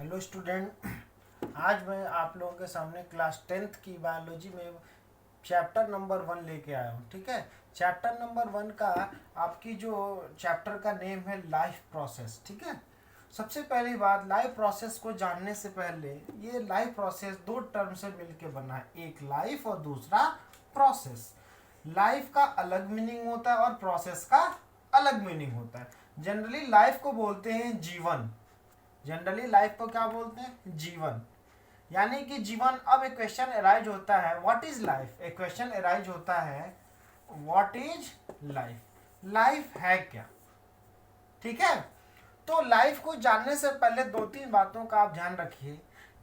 Hello student. आज मैं आप लोगों के सामने क्लास 10th की बायोलॉजी में चैप्टर नंबर 1 लेके आया हूँ। ठीक है, चैप्टर नंबर 1 का आपकी जो चैप्टर का नेम है लाइफ प्रोसेस। ठीक है, सबसे पहली बात, लाइफ प्रोसेस को जानने से पहले, ये लाइफ प्रोसेस दो टर्म से मिलके बना है, एक लाइफ और दूसरा प्रोसेस। लाइफ का अलग मीनिंग होता है और प्रोसेस का अलग मीनिंग होता है। जनरली लाइफ को बोलते हैं जीवन, जनरली लाइफ को क्या बोलते हैं? जीवन। यानी कि जीवन। अब एक क्वेश्चन अराइज होता है, व्हाट इज लाइफ? एक क्वेश्चन अराइज होता है, व्हाट इज लाइफ? लाइफ है क्या? ठीक है, तो लाइफ को जानने से पहले दो तीन बातों का आप ध्यान रखिए।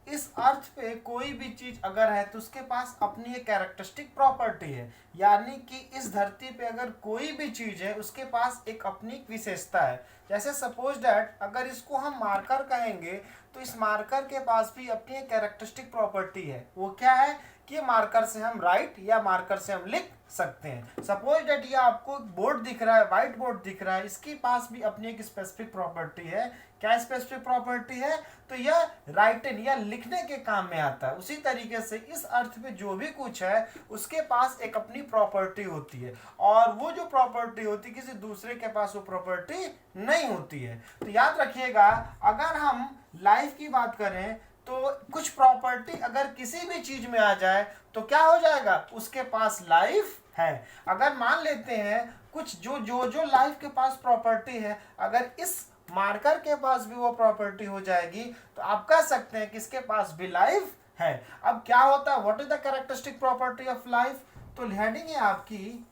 इस अर्थ पे कोई भी चीज अगर है तो उसके पास अपनी एक कैरेक्टरिस्टिक प्रॉपर्टी है। यानी कि इस धरती पे अगर कोई भी चीज है उसके पास एक अपनी विशेषता है। जैसे सपोज डैट अगर इसको हम मार्कर कहेंगे तो इस मार्कर के पास भी अपनी एक कैरेक्टरिस्टिक प्रॉपर्टी है। वो क्या है कि मार्कर से हम राइट या मार्कर से हम लिख सकते हैं। सपोज डेट ये आपको बोर्ड दिख रहा है, व्हाइट बोर्ड दिख रहा है, इसके पास भी अपनी एक स्पेसिफिक प्रॉपर्टी है। क्या स्पेसिफिक प्रॉपर्टी है? तो यह राइटिंग या लिखने के काम में आता है। उसी तरीके से इस अर्थ में जो भी कुछ है उसके पास एक अपनी प्रॉपर्टी होती है, और वो जो प्रॉपर्टी होती है किसी दूसरे के पास वो प्रॉपर्टी नहीं होती है। तो याद रखिएगा, अगर हम लाइफ की बात करें तो कुछ प्रॉपर्टी अगर किसी भी चीज में आ जाए तो क्या हो जाएगा? उसके पास लाइफ है। अगर मान लेते हैं कुछ जो जो जो लाइफ के पास प्रॉपर्टी है, अगर इस मार्कर के पास भी वो प्रॉपर्टी हो जाएगी तो आप कह सकते हैं कि इसके पास भी लाइफ है। अब क्या होता है, what is the characteristic property of life? तो हेडिंग है आपकी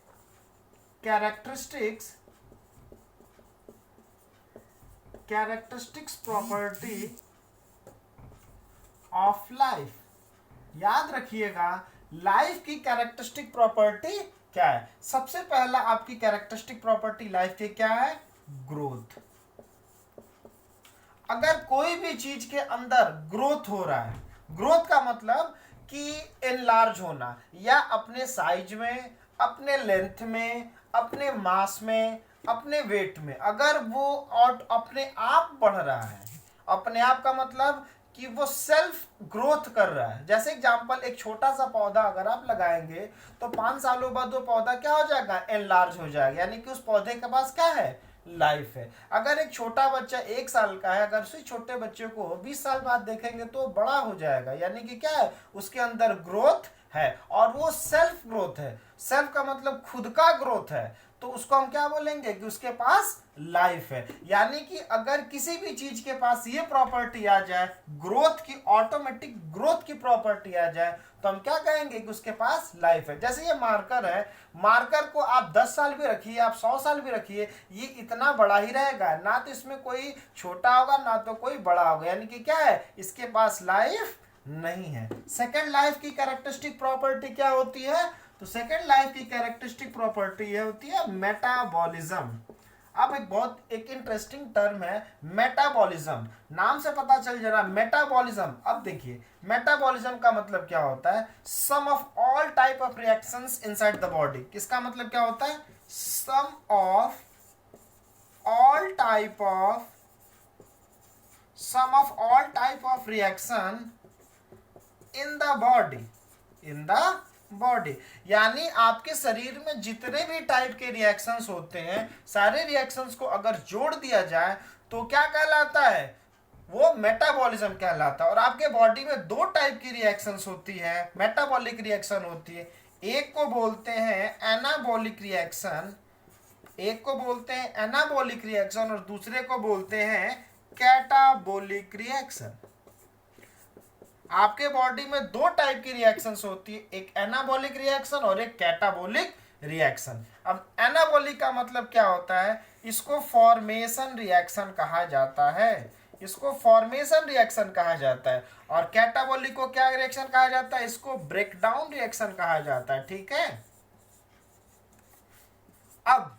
कैरेक्टरिस्टिक्स प्रॉपर्टी ऑफ लाइफ। याद रखिएगा, लाइफ की कैरेक्टरिस्टिक प्रॉपर्टी क्या है? सबसे पहला आपकी कैरेक्टरिस्टिक प्रॉपर्टी लाइफ की क्या है? ग्रोथ। अगर कोई भी चीज के अंदर ग्रोथ हो रहा है, ग्रोथ का मतलब कि एनलार्ज होना, या अपने साइज में, अपने लेंथ में, अपने मास में, अपने वेट में, अगर वो और अपने आप बढ़ रहा है, अपने आप का मतलब कि वो सेल्फ ग्रोथ कर रहा है। जैसे एग्जांपल, एक छोटा सा पौधा अगर आप लगाएंगे तो 5 सालों बाद वो पौधा क्या हो जाएगा? एनलार्ज हो जाएगा। यानी कि उस पौधे के पास क्या है? लाइफ है। अगर एक छोटा बच्चा 1 साल का है, अगर उसी छोटे बच्चे को 20 साल बाद देखेंगे तो बड़ा हो जाएगा। यानी कि क्या है? उसके अंदर ग्रोथ है, और वो सेल्फ ग्रोथ है। सेल्फ का मतलब खुद का ग्रोथ है, तो उसको हम क्या बोलेंगे कि उसके पास लाइफ है। यानी कि अगर किसी भी चीज के पास ये प्रॉपर्टी आ जाए, ग्रोथ की, ऑटोमेटिक ग्रोथ की प्रॉपर्टी आ जाए, तो हम क्या कहेंगे कि उसके पास लाइफ है। जैसे ये मार्कर है, मार्कर को आप 10 साल भी रखिए, आप 100 साल भी रखिए, ये इतना बड़ा ही रहेगा। ना तो इसमें कोई छोटा होगा ना तो कोई बड़ा होगा। यानी कि क्या है? इसके पास लाइफ नहीं है। सेकेंड लाइफ की कैरेक्टरिस्टिक प्रॉपर्टी क्या होती है? तो सेकेंड लाइफ की कैरेक्टरिस्टिक प्रॉपर्टी ये होती है मेटाबॉलिज्म। अब एक इंटरेस्टिंग टर्म है मेटाबॉलिज्म। नाम से पता चल जा रहा है मेटाबॉलिज्म। अब देखिए, मेटाबॉलिज्म का मतलब क्या होता है? Sum of all type of reactions inside the body. किसका मतलब क्या होता है? Sum of all type of reaction in the body. यानी आपके शरीर में जितने भी टाइप के रिएक्शंस होते हैं, सारे रिएक्शंस को अगर जोड़ दिया जाए तो क्या कहलाता है? वो मेटाबॉलिज्म कहलाता है। और आपके बॉडी में 2 टाइप की रिएक्शंस होती है, मेटाबॉलिक रिएक्शन होती है। एक को बोलते हैं एनाबॉलिक रिएक्शन, और दूसरे को बोलते हैं कैटाबॉलिक रिएक्शन। आपके बॉडी में 2 टाइप की रिएक्शंस होती है, एक एनाबॉलिक रिएक्शन और एक कैटाबॉलिक रिएक्शन। अब एनाबॉलिक का मतलब क्या होता है? इसको फॉर्मेशन रिएक्शन कहा जाता है, और कैटाबॉलिक को क्या रिएक्शन कहा जाता है? इसको ब्रेकडाउन रिएक्शन कहा जाता है। ठीक है, अब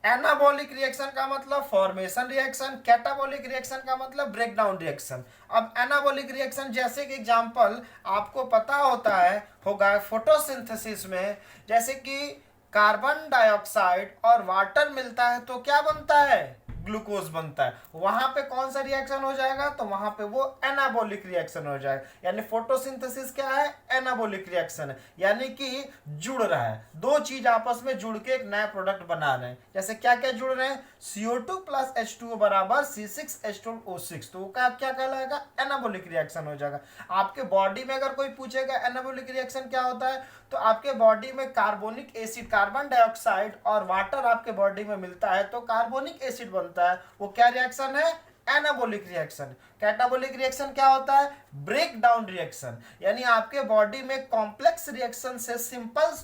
एनाबॉलिक रिएक्शन का मतलब फॉर्मेशन रिएक्शन, कैटाबॉलिक रिएक्शन का मतलब ब्रेकडाउन रिएक्शन। अब एनाबॉलिक रिएक्शन, जैसे कि एग्जांपल आपको पता होगा फोटोसिंथेसिस में, जैसे कि कार्बन डाइऑक्साइड और वाटर मिलता है तो क्या बनता है? ग्लूकोज बनता है, वहां पे कौन सा रिएक्शन हो जाएगा, तो वहां पे वो एनाबॉलिक रिएक्शन हो जाएगा। यानी फोटोसिंथेसिस क्या है, एनाबॉलिक रिएक्शन है, यानी कि जुड़ रहा है, दो चीज आपस में जुड़ के एक नया प्रोडक्ट बना रहे हैं। जैसे क्या क्या जुड़ रहे हैं, CO2 प्लस H2O बराबर C6H12O6, तो क्या क्या कहलाएगा, एनाबॉलिक रिएक्शन हो जाएगा। आपके बॉडी में अगर कोई पूछेगा एनाबॉलिक रिएक्शन क्या होता है, तो आपके बॉडी में कार्बोनिक एसिड, कार्बन डाइऑक्साइड और वाटर आपके बॉडी में मिलता है तो कार्बोनिक एसिड बनता है, वो क्या रिएक्शन है, एनाबॉलिक रिएक्शन। कैटाबॉलिक रिएक्शन क्या होता है, ब्रेक डाउन रिएक्शन, यानी आपके बॉडी में कॉम्प्लेक्स रिएक्शन से सिंपल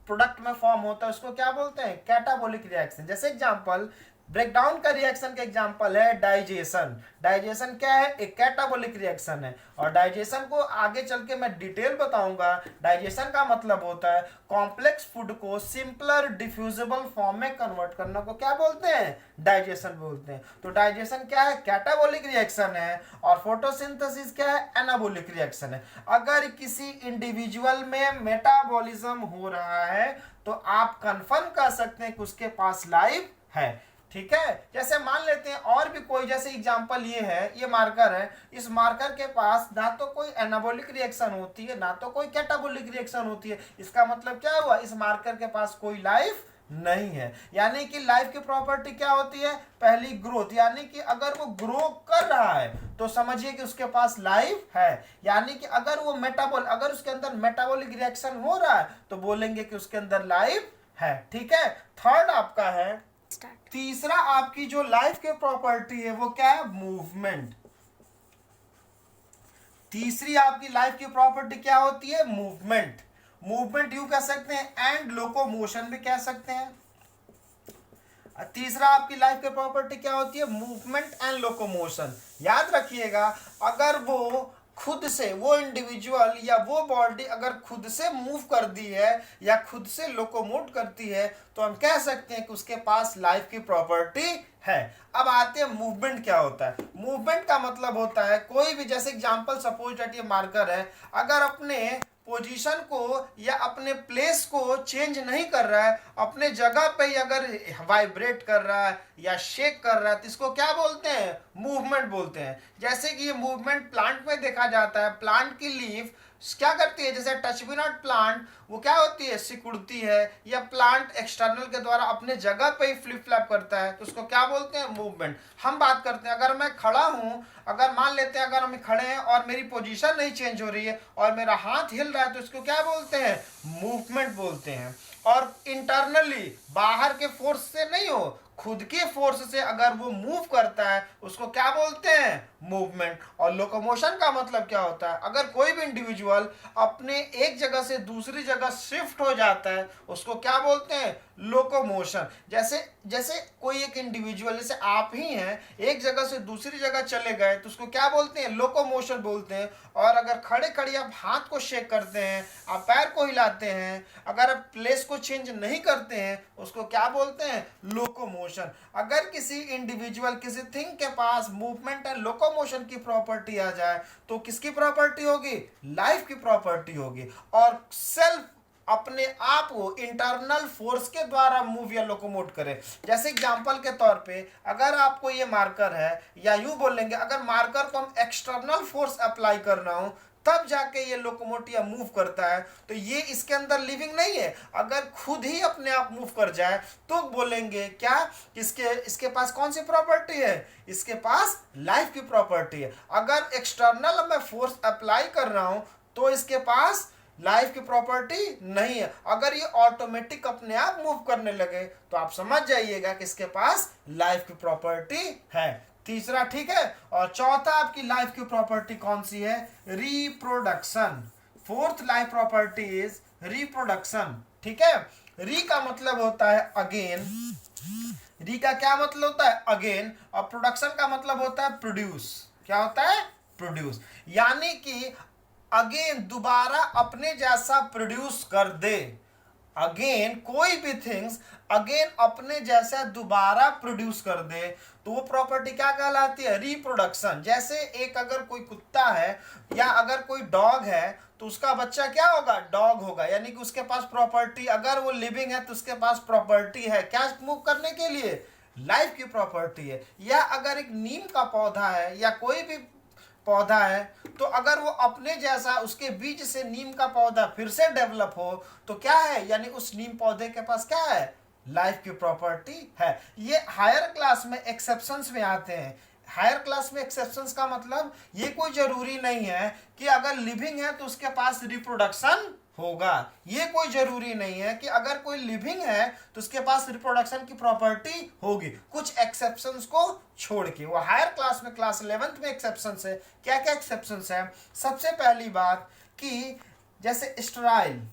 प्रोडक्ट में फॉर्म होता है, उसको क्या बोलते हैं, कैटाबॉलिक रिएक्शन। जैसे एग्जांपल, ब्रेकडाउन का रिएक्शन का एग्जांपल है डाइजेशन। डाइजेशन क्या है, एक कैटाबॉलिक रिएक्शन है, और डाइजेशन को आगे चल के मैं डिटेल बताऊंगा। डाइजेशन का मतलब होता है कॉम्प्लेक्स फूड को सिंपलर डिफ्यूजिबल फॉर्म में कन्वर्ट करना को क्या बोलते हैं, डाइजेशन बोलते हैं। तो डाइजेशन क्या है, कैटाबॉलिक रिएक्शन है, और फोटोसिंथेसिस क्या है, एनाबॉलिक रिएक्शन है। अगर किसी इंडिविजुअल में मेटाबॉलिज्म हो रहा है तो आप कंफर्म कर सकते हैं कि उसके पास लाइफ है, ठीक है। जैसे मान लेते हैं और भी कोई, जैसे एग्जांपल ये है, ये मार्कर है, इस मार्कर के पास ना तो कोई एनाबॉलिक रिएक्शन होती है ना तो कोई कैटाबॉलिक रिएक्शन होती है, इसका मतलब क्या हुआ, इस मार्कर के पास कोई लाइफ नहीं है। यानी कि लाइफ की प्रॉपर्टी क्या होती है, पहली ग्रोथ, यानी कि अगर वो ग्रो कर रहा है तो समझिए कि उसके पास लाइफ है। यानी कि अगर वो अगर उसके अंदर मेटाबॉलिक रिएक्शन हो रहा है तो बोलेंगे कि उसके अंदर लाइफ है, ठीक है। थर्ड आपका है, तीसरा आपकी जो लाइफ की प्रॉपर्टी है वो क्या है, मूवमेंट। तीसरी आपकी लाइफ की प्रॉपर्टी क्या होती है, मूवमेंट। मूवमेंट यूं कह सकते हैं एंड लोकोमोशन भी कह सकते हैं। तीसरा आपकी लाइफ की प्रॉपर्टी क्या होती है, मूवमेंट एंड लोकोमोशन। याद रखिएगा, अगर वो खुद से, वो इंडिविजुअल या वो बॉडी अगर खुद से मूव कर दी है या खुद से लोकोमोट करती है तो हम कह सकते हैं कि उसके पास लाइफ की प्रॉपर्टी है। अब आते हैं मूवमेंट क्या होता है। मूवमेंट का मतलब होता है कोई भी, जैसे एग्जांपल सपोज दैट ये मार्कर है, अगर अपने पोजीशन को या अपने प्लेस को चेंज नहीं कर रहा है, अपने जगह पे ही अगर वाइब्रेट कर रहा है या शेक कर रहा है तो इसको क्या बोलते हैं, मूवमेंट बोलते हैं। जैसे कि ये मूवमेंट प्लांट में देखा जाता है, प्लांट की लीफ क्या करती है, जैसे टच मी नॉट प्लांट, वो क्या होती है, सिकुड़ती है, या प्लांट एक्सटर्नल के द्वारा अपने जगह पे ही फ्लिप फ्लैप करता है तो उसको क्या बोलते हैं, मूवमेंट। हम बात करते हैं, अगर मैं खड़ा हूं, अगर मान लेते हैं अगर हम खड़े हैं और मेरी पोजीशन नहीं चेंज हो रही है और मेरा हाथ हिल रहा है तो इसको क्या बोलते हैं, मूवमेंट बोलते हैं। और इंटरनली, बाहर के फोर्स से नहीं हो, खुद के फोर्स से अगर वो मूव करता है उसको क्या बोलते हैं, मूवमेंट। और लोकोमोशन का मतलब क्या होता है, अगर कोई भी इंडिविजुअल अपने एक जगह से दूसरी जगह शिफ्ट हो जाता है उसको क्या बोलते हैं, लोकोमोशन। जैसे जैसे कोई एक इंडिविजुअल, जैसे आप ही हैं, एक जगह से दूसरी जगह चले गए तो उसको क्या बोलते हैं, लोकोमोशन बोलते हैं। और अगर खड़े खड़े आप हाथ को शेक करते हैं, आप पैर को हिलाते हैं, अगर आप प्लेस को चेंज नहीं करते हैं उसको क्या बोलते हैं, लोकोमोशन। अगर किसी इंडिविजुअल, किसी थिंग के पास मूवमेंट एंड लोकोमोशन की प्रॉपर्टी आ जाए तो किसकी प्रॉपर्टी होगी, लाइफ की प्रॉपर्टी होगी। और सेल्फ अपने आप को इंटरनल फोर्स के द्वारा मूव या लोकोमोट करे। जैसे एग्जांपल के तौर पे अगर आपको ये मार्कर है, या यूं बोलेंगे अगर मार्कर को हम एक्सटर्नल फोर्स अप्लाई कर रहा हूं तब जाके ये लोकोमोट या मूव करता है, तो ये इसके अंदर लिविंग नहीं है। अगर खुद ही अपने आप मूव कर जाए तो बोलेंगे क्या, इसके पास कौन सी प्रॉपर्टी है, इसके पास लाइफ की प्रॉपर्टी है। अगर एक्सटर्नल मैं फोर्स अप्लाई कर रहा हूं तो इसके पास लाइफ की प्रॉपर्टी नहीं है। अगर ये ऑटोमेटिक अपने आप मूव करने लगे तो आप समझ जाइएगा कि इसके पास लाइफ की प्रॉपर्टी है। तीसरा, ठीक है। और चौथा आपकी लाइफ की प्रॉपर्टी कौन सी है, reproduction. Fourth life property is reproduction, ठीक है। री का मतलब होता है अगेन, री का क्या मतलब होता है, अगेन। और प्रोडक्शन का मतलब होता है प्रोड्यूस। क्या होता है, प्रोड्यूस। यानी कि अगेन दोबारा अपने जैसा प्रोड्यूस कर दे। अगेन कोई भी थिंग्स अगेन अपने जैसा दोबारा प्रोड्यूस कर दे तो वो प्रॉपर्टी क्या कहलाती है, रिप्रोडक्शन। जैसे एक अगर कोई कुत्ता है या अगर कोई डॉग है तो उसका बच्चा क्या होगा, डॉग होगा। यानी कि उसके पास प्रॉपर्टी, अगर वो लिविंग है तो उसके पास प्रॉपर्टी है क्या, मूव करने के लिए, लाइफ की प्रॉपर्टी है। या अगर एक नीम का पौधा है या कोई भी पौधा है, तो अगर वो अपने जैसा उसके बीज से नीम का पौधा फिर से डेवलप हो तो क्या है, यानी उस नीम पौधे के पास क्या है, लाइफ की प्रॉपर्टी है। ये हायर क्लास में एक्सेप्शंस में आते हैं। हायर क्लास में एक्सेप्शंस का मतलब ये कोई जरूरी नहीं है कि अगर लिविंग है तो उसके पास रिप्रोडक्शन होगा। ये कोई जरूरी नहीं है कि अगर कोई लिविंग है तो उसके पास रिप्रोडक्शन की प्रॉपर्टी होगी, कुछ एक्सेप्शंस को छोड़ के। वो हायर क्लास में क्लास 11th में एक्सेप्शंस है। क्या क्या एक्सेप्शंस है? सबसे पहली बात कि जैसे स्टराइल,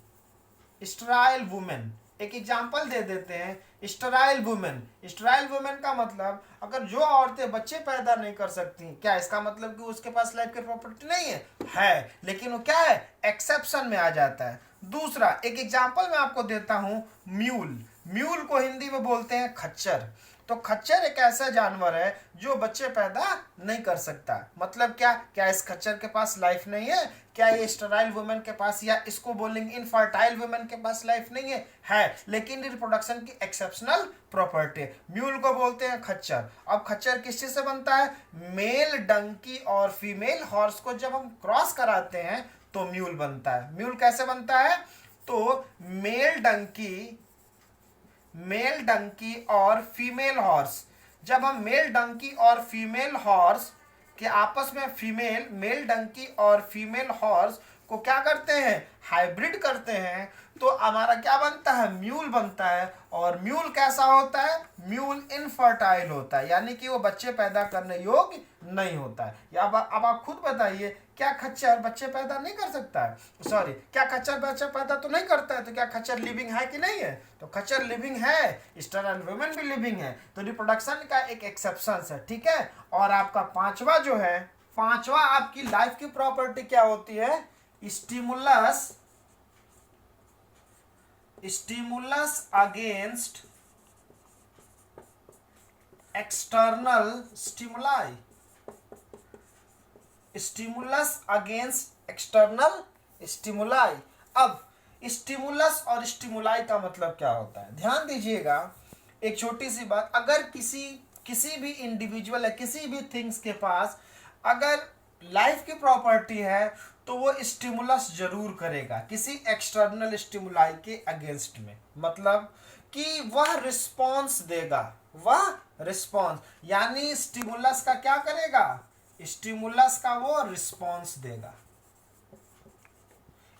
स्टराइल वुमेन, एक एग्जांपल दे देते हैं। स्टराइल वुमेन, स्टराइल वुमेन का मतलब अगर जो औरतें बच्चे पैदा नहीं कर सकती, क्या इसका मतलब कि उसके पास लाइफ की प्रॉपर्टी नहीं है, लेकिन वो क्या है, एक्सेप्शन में आ जाता है। दूसरा एक एग्जांपल मैं आपको देता हूं, म्यूल। म्यूल को हिंदी में बोलते हैं खच्चर। तो खच्चर एक ऐसा जानवर है जो बच्चे पैदा नहीं कर सकता। मतलब क्या, क्या इस खच्चर के पास लाइफ नहीं है? क्या ये स्टराइल वुमेन के पास, या इसको बोलेंगे इनफर्टाइल वुमेन के पास लाइफ नहीं है, लेकिन रिप्रोडक्शन की एक्सेप्शनल प्रॉपर्टी। म्यूल को बोलते हैं खच्चर। अब खच्चर किस चीज से बनता है? मेल डंकी और फीमेल हॉर्स को जब हम क्रॉस कराते हैं तो म्यूल बनता है। म्यूल कैसे बनता है? तो मेल डंकी और फीमेल हॉर्स, जब हम मेल डंकी और फीमेल हॉर्स के आपस में मेल डंकी और फीमेल हॉर्स को क्या करते हैं, हाइब्रिड करते हैं, तो हमारा क्या बनता है, म्यूल बनता है। और म्यूल कैसा होता है? म्यूल इनफर्टाइल होता है, यानी कि वो बच्चे पैदा करने योग्य नहीं होता है। या अब आप खुद बताइए, क्या खच्चर बच्चे पैदा नहीं कर सकता है? सॉरी, क्या खच्चर बच्चे पैदा तो नहीं करता है, तो क्या खच्चर लिविंग है कि नहीं है? तो खच्चर लिविंग है, स्टराइल वुमेन भी लिविंग है, तो रिप्रोडक्शन का एक एक्सेप्शन है, ठीक है। और आपका पांचवा आपकी लाइफ की प्रॉपर्टी क्या होती है? Stimulus against external stimuli. Stimulus against external stimuli. अब स्टिमुलस और स्टिमुलाई का मतलब क्या होता है, ध्यान दीजिएगा। एक छोटी सी बात, अगर किसी भी इंडिविजुअल है, किसी भी थिंग्स के पास अगर लाइफ की प्रॉपर्टी है तो वो स्टिमुलस जरूर करेगा किसी एक्सटर्नल स्टिमुलाई के अगेंस्ट में। मतलब कि वह रिस्पॉन्स देगा, वह रिस्पॉन्स, यानी स्टिमुलस का क्या करेगा, स्टिमुलस का वो रिस्पॉन्स देगा।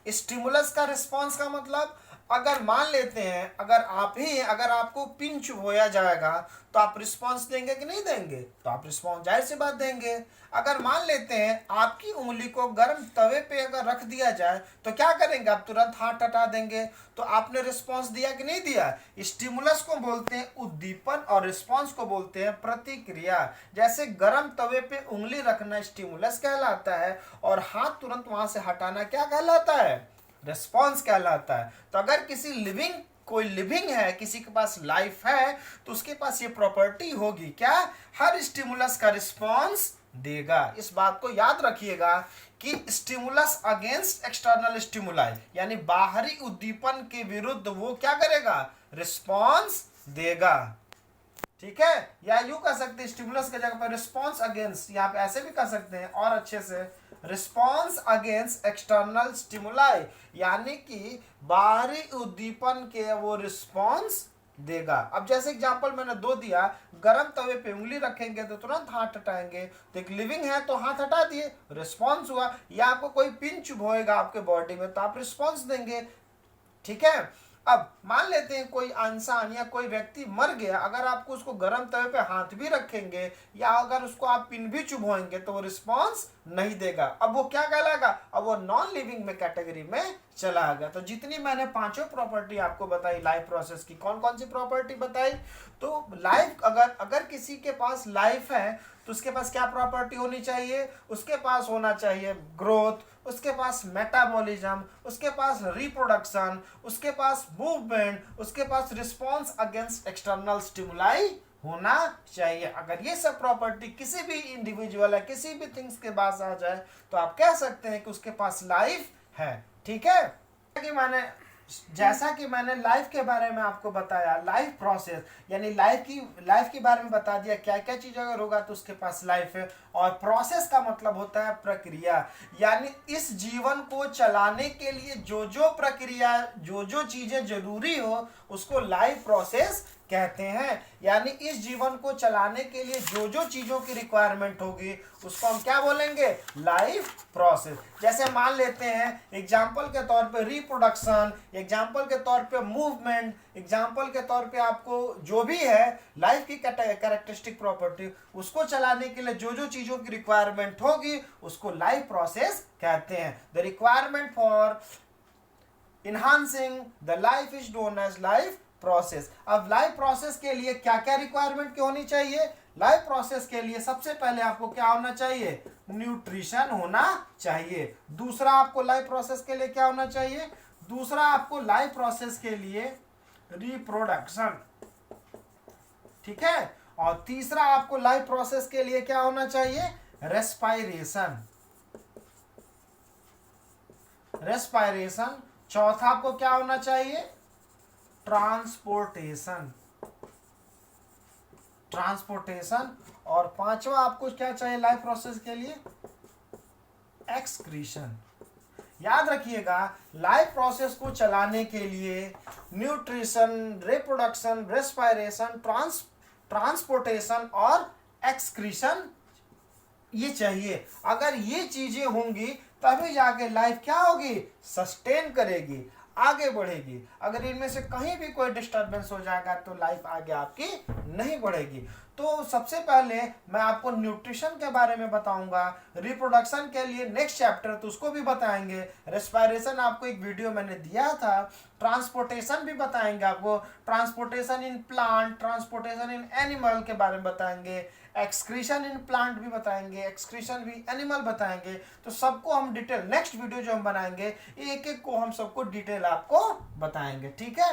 स्टिमुलस का रिस्पॉन्स का मतलब, अगर मान लेते हैं अगर आपको पिन चुभोया जाएगा तो आप रिस्पॉन्स देंगे कि नहीं देंगे? तो आप रिस्पॉन्स जाहिर सी बात देंगे। अगर मान लेते हैं आपकी उंगली को गर्म तवे पे अगर रख दिया जाए तो क्या करेंगे? आप तुरंत हाथ हटा देंगे। तो आपने रिस्पॉन्स दिया कि नहीं दिया? स्टिमुलस को बोलते हैं उद्दीपन और रिस्पॉन्स को बोलते हैं प्रतिक्रिया। जैसे गर्म तवे पे उंगली रखना स्टिमुलस कहलाता है और हाथ तुरंत वहां से हटाना क्या कहलाता है? रिस्पॉन्स कहलाता है। तो अगर कोई लिविंग है, किसी के पास लाइफ है, तो उसके पास ये प्रॉपर्टी होगी, क्या? हर स्टिमुलस का रिस्पॉन्स देगा। इस बात को याद रखिएगा कि स्टिमुलस अगेंस्ट एक्सटर्नल स्टिमुलाई, यानी बाहरी उद्दीपन के विरुद्ध वो क्या करेगा? रिस्पॉन्स देगा, ठीक है। या यूं कह सकते हैं स्टिमुलस की जगह पर रिस्पॉन्स अगेंस्ट, यहाँ पे ऐसे भी कह सकते हैं और अच्छे से, रिस्पॉन्स अगेंस्ट एक्सटर्नल स्टिमुलाई, यानी कि बाहरी उद्दीपन के वो रिस्पॉन्स देगा। अब जैसे एग्जांपल मैंने दो दिया, गरम तवे पे उंगली रखेंगे तो तुरंत हाथ हटाएंगे, तो एक लिविंग है तो हाथ हटा दिए, रिस्पॉन्स हुआ। या आपको कोई पिन चुभोएगा आपके बॉडी में तो आप रिस्पॉन्स देंगे, ठीक है। अब मान लेते हैं कोई इंसान या कोई व्यक्ति मर गया, अगर आपको उसको गर्म तवे पे हाथ भी रखेंगे या अगर उसको आप पिन भी चुभोएंगे तो वो रिस्पॉन्स नहीं देगा। अब वो क्या कहलाएगा? अब वो नॉन लिविंग में कैटेगरी में चला गया। तो जितनी मैंने पांचों प्रॉपर्टी आपको बताई लाइफ प्रोसेस की, कौन कौन सी प्रॉपर्टी बताई? तो लाइफ, अगर किसी के पास लाइफ है तो उसके पास क्या प्रॉपर्टी होनी चाहिए? उसके पास होना चाहिए ग्रोथ, उसके पास मेटाबॉलिज्म, उसके पास रिप्रोडक्शन, उसके पास मूवमेंट, उसके पास रिस्पॉन्स अगेंस्ट एक्सटर्नल स्टिमुलाई होना चाहिए। अगर ये सब प्रॉपर्टी किसी भी इंडिविजुअल है, किसी भी थिंग्स के पास आ जाए तो आप कह सकते हैं कि उसके पास लाइफ है, ठीक है। कि मैंने जैसा कि मैंने लाइफ के बारे में आपको बताया, लाइफ प्रोसेस यानी लाइफ के बारे में बता दिया, क्या क्या चीज अगर होगा तो उसके पास लाइफ है। और प्रोसेस का मतलब होता है प्रक्रिया, यानी इस जीवन को चलाने के लिए जो जो प्रक्रिया, जो जो चीजें जरूरी हो उसको लाइफ प्रोसेस कहते हैं। यानी इस जीवन को चलाने के लिए जो जो चीजों की रिक्वायरमेंट होगी उसको हम क्या बोलेंगे, लाइफ प्रोसेस। जैसे मान लेते हैं एग्जाम्पल के तौर पे रिप्रोडक्शन, एग्जाम्पल के तौर पे मूवमेंट, एग्जाम्पल के तौर पे आपको जो भी है लाइफ की कैरेक्टरिस्टिक प्रॉपर्टी, उसको चलाने के लिए जो जो चीजों की रिक्वायरमेंट होगी उसको लाइफ प्रोसेस कहते हैं। The requirement for enhancing the life is known as life process. अब लाइफ प्रोसेस के लिए क्या क्या रिक्वायरमेंट होनी चाहिए, लाइफ प्रोसेस के लिए सबसे पहले आपको क्या होना चाहिए, न्यूट्रिशन होना चाहिए। दूसरा आपको लाइफ प्रोसेस के लिए क्या होना चाहिए, दूसरा आपको लाइफ प्रोसेस के लिए रिप्रोडक्शन, ठीक है। और तीसरा आपको लाइफ प्रोसेस के लिए क्या होना चाहिए, रेस्पायरेशन, रेस्पायरेशन। चौथा आपको क्या होना चाहिए, ट्रांसपोर्टेशन, ट्रांसपोर्टेशन। और पांचवा आपको क्या चाहिए लाइफ प्रोसेस के लिए, एक्सक्रीशन। याद रखिएगा लाइफ प्रोसेस को चलाने के लिए न्यूट्रिशन, रिप्रोडक्शन, रेस्पायरेशन, ट्रांसपोर्टेशन और एक्सक्रीशन ये चाहिए। अगर ये चीजें होंगी तभी जाके लाइफ क्या होगी, सस्टेन करेगी, आगे बढ़ेगी। अगर इनमें से कहीं भी कोई डिस्टरबेंस हो जाएगा तो लाइफ आगे आपकी नहीं बढ़ेगी। तो सबसे पहले मैं आपको न्यूट्रिशन के बारे में बताऊंगा, रिप्रोडक्शन के लिए नेक्स्ट चैप्टर तो उसको भी बताएंगे, रेस्पायरेशन आपको एक वीडियो मैंने दिया था, ट्रांसपोर्टेशन भी बताएंगे आपको, transportation in plant, transportation in animal के बारे में बताएंगे, एक्सक्रीशन इन प्लांट भी बताएंगे, एक्सक्रीशन भी एनिमल बताएंगे। तो सबको हम डिटेल नेक्स्ट वीडियो जो हम बनाएंगे एक एक को हम सबको डिटेल आपको बताएंगे, ठीक है।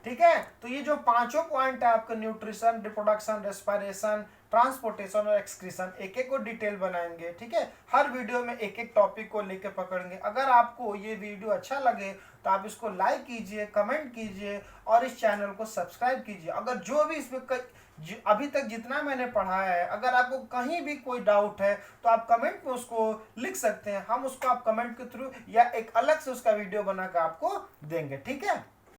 ठीक है, तो ये जो पांचों पॉइंट है आपका न्यूट्रिशन, रिप्रोडक्शन, रेस्पायरेशन, ट्रांसपोर्टेशन और एक्सक्रीशन, एक एक को डिटेल बनाएंगे, ठीक है। हर वीडियो में एक एक टॉपिक को लेके पकड़ेंगे। अगर आपको ये वीडियो अच्छा लगे तो आप इसको लाइक कीजिए, कमेंट कीजिए और इस चैनल को सब्सक्राइब कीजिए। अगर जो भी इसमें अभी तक जितना मैंने पढ़ाया है, अगर आपको कहीं भी कोई डाउट है तो आप कमेंट में उसको लिख सकते हैं, हम उसको आप कमेंट के थ्रू या एक अलग से उसका वीडियो बनाकर आपको देंगे, ठीक है।